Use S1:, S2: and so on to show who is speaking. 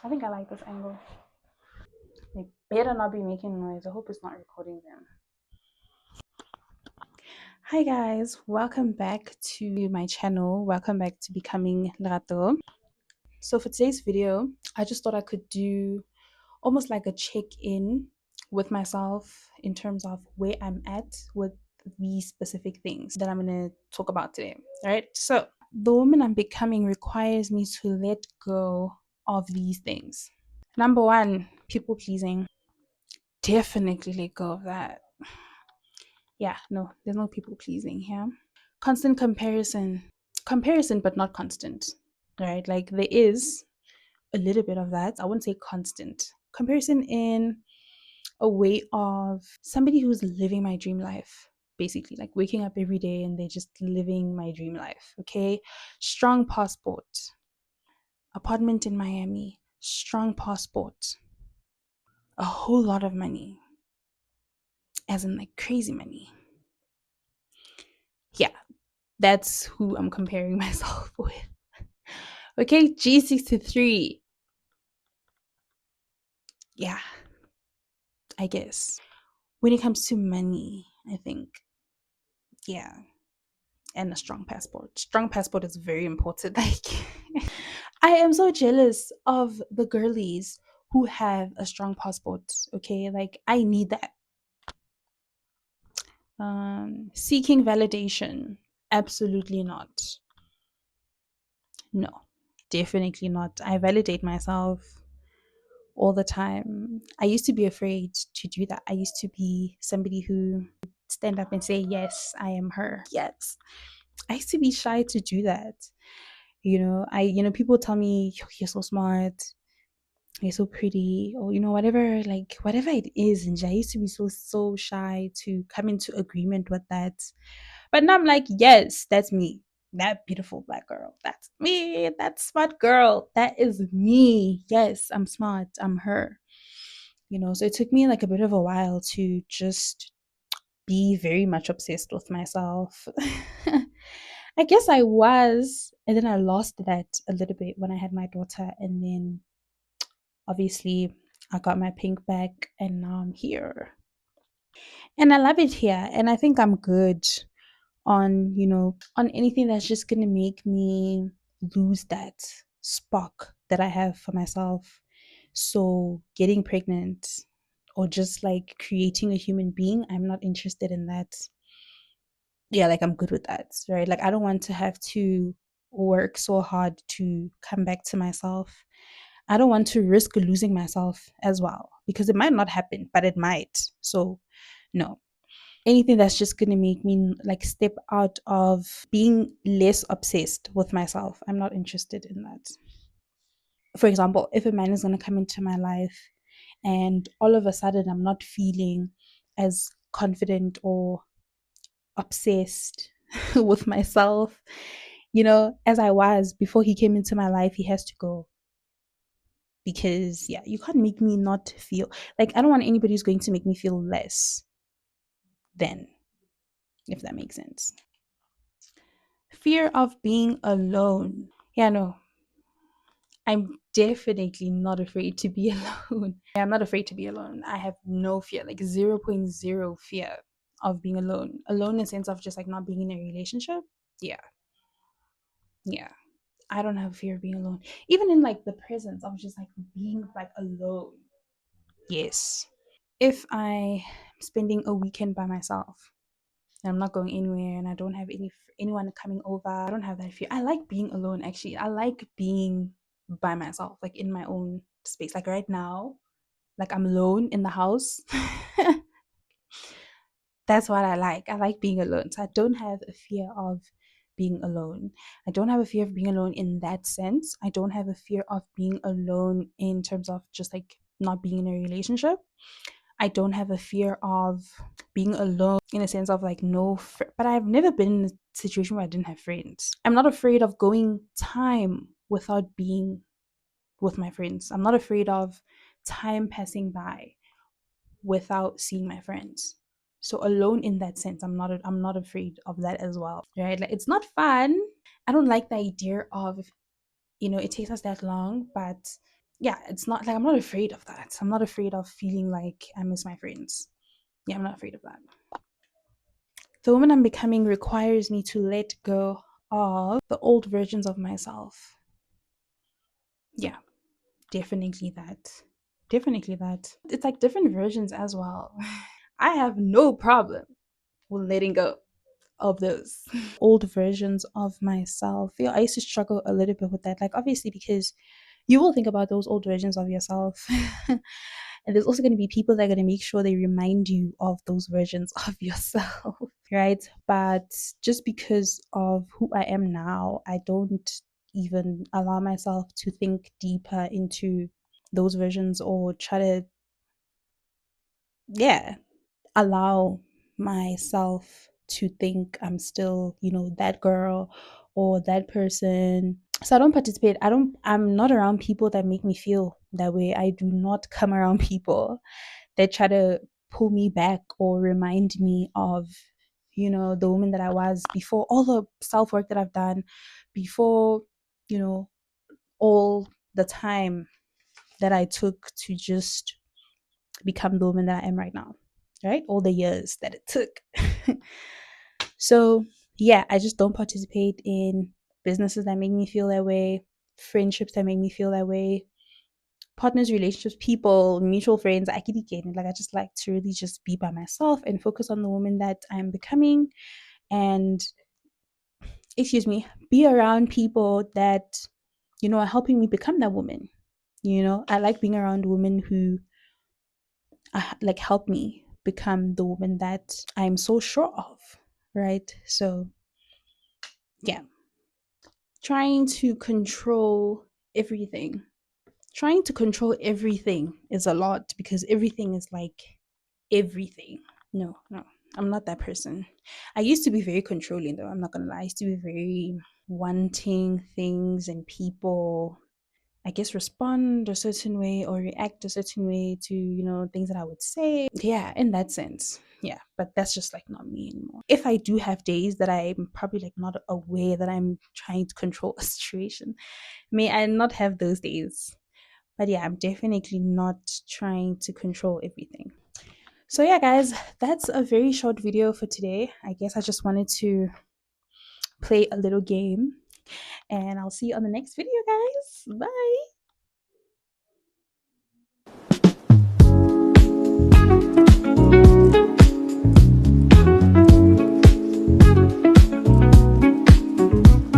S1: I think I like this angle. They better not be making noise. I hope it's not recording them. Hi guys, welcome back to my channel. Welcome back to Becoming Lerato. So for today's video, I just thought I could do almost like a check-in with myself in terms of where I'm at with these specific things that I'm going to talk about today. All right. So the woman I'm becoming requires me to let go of these things. Number one, people pleasing. Definitely let go of that. Yeah, no, there's no people pleasing here. Constant comparison, but not constant, right? Like there is a little bit of that. I wouldn't say constant comparison in a way of somebody who's living my dream life, basically, like waking up every day and they're just living my dream life. Okay, strong passport, apartment in Miami, strong passport, a whole lot of money, as in like crazy money. Yeah, that's who I'm comparing myself with. Okay, G63. Yeah, I guess. When it comes to money, I think, yeah, and a strong passport. Strong passport is very important. Like, I am so jealous of the girlies who have a strong passport. Okay, like I need that. Seeking validation, absolutely not. No, definitely not. I validate myself all the time. I used to be afraid to do that. I used to be somebody who stand up and say, "Yes, I am her." Yes. I used to be shy to do that. People tell me, "You're so smart, you're so pretty," or whatever, like whatever it is. And I used to be so shy to come into agreement with that. But now I'm like, yes, that's me. That beautiful black girl. That's me. That smart girl. That is me. Yes, I'm smart. I'm her. So it took me like a bit of a while to just be very much obsessed with myself. I guess I was, and then I lost that a little bit when I had my daughter, and then obviously I got my pink back, and now I'm here. And I love it here, and I think I'm good on anything that's just gonna make me lose that spark that I have for myself. So getting pregnant or just like creating a human being, I'm not interested in that. Yeah, like I'm good with that, right? Like I don't want to have to work so hard to come back to myself. I don't want to risk losing myself as well because it might not happen, but it might. So, no. Anything that's just going to make me like step out of being less obsessed with myself, I'm not interested in that. For example, if a man is going to come into my life and all of a sudden I'm not feeling as confident or obsessed with myself, as I was before he came into my life, he has to go. Because, yeah, you can't make me not feel like I don't want anybody who's going to make me feel less than, if that makes sense. Fear of being alone. Yeah, no, I'm definitely not afraid to be alone. I'm not afraid to be alone. I have no fear, like zero point 0.0 fear of being alone. Alone in the sense of just like not being in a relationship. Yeah, yeah. I don't have fear of being alone. Even in like the presence of just like being like alone. Yes. If I'm spending a weekend by myself and I'm not going anywhere and I don't have anyone coming over, I don't have that fear. I like being alone actually. I like being by myself, like in my own space. Like right now, like I'm alone in the house. That's what I like. I like being alone. So I don't have a fear of being alone. I don't have a fear of being alone in that sense. I don't have a fear of being alone in terms of just like not being in a relationship. I don't have a fear of being alone in a sense of like but I've never been in a situation where I didn't have friends. I'm not afraid of going time without being with my friends. I'm not afraid of time passing by without seeing my friends. So alone in that sense, I'm not afraid of that as well. Right? Like it's not fun. I don't like the idea of it takes us that long, but yeah, it's not like I'm not afraid of that. I'm not afraid of feeling like I miss my friends. Yeah, I'm not afraid of that. The woman I'm becoming requires me to let go of the old versions of myself. Yeah, definitely that. Definitely that. It's like different versions as well. I have no problem with letting go of those old versions of myself. Yeah, I used to struggle a little bit with that. Like, obviously, because you will think about those old versions of yourself. And there's also going to be people that are going to make sure they remind you of those versions of yourself, right? But just because of who I am now, I don't even allow myself to think deeper into those versions or try to, yeah, allow myself to think I'm still, that girl or that person. So I don't participate. I'm not around people that make me feel that way. I do not come around people that try to pull me back or remind me of, the woman that I was before all the self work that I've done, before, you know, all the time that I took to just become the woman that I am right now, right? All the years that it took. So, yeah, I just don't participate in businesses that make me feel that way, friendships that make me feel that way, partners, relationships, people, mutual friends. I keep getting like I just like to really just be by myself and focus on the woman that I'm becoming, and excuse me, be around people that are helping me become that woman. I like being around women who like help me become the woman that I'm so sure of, right? So yeah, trying to control everything. Trying to control everything is a lot because everything is like everything. No, no, I'm not that person. I used to be very controlling though, I'm not gonna lie. I used to be very wanting things and people, I guess, respond a certain way or react a certain way to, things that I would say. Yeah, in that sense. Yeah, but that's just like not me anymore. If I do have days that I'm probably like not aware that I'm trying to control a situation, may I not have those days. But yeah, I'm definitely not trying to control everything. So yeah, guys, that's a very short video for today. I guess I just wanted to play a little game, and I'll see you on the next video, guys. Bye.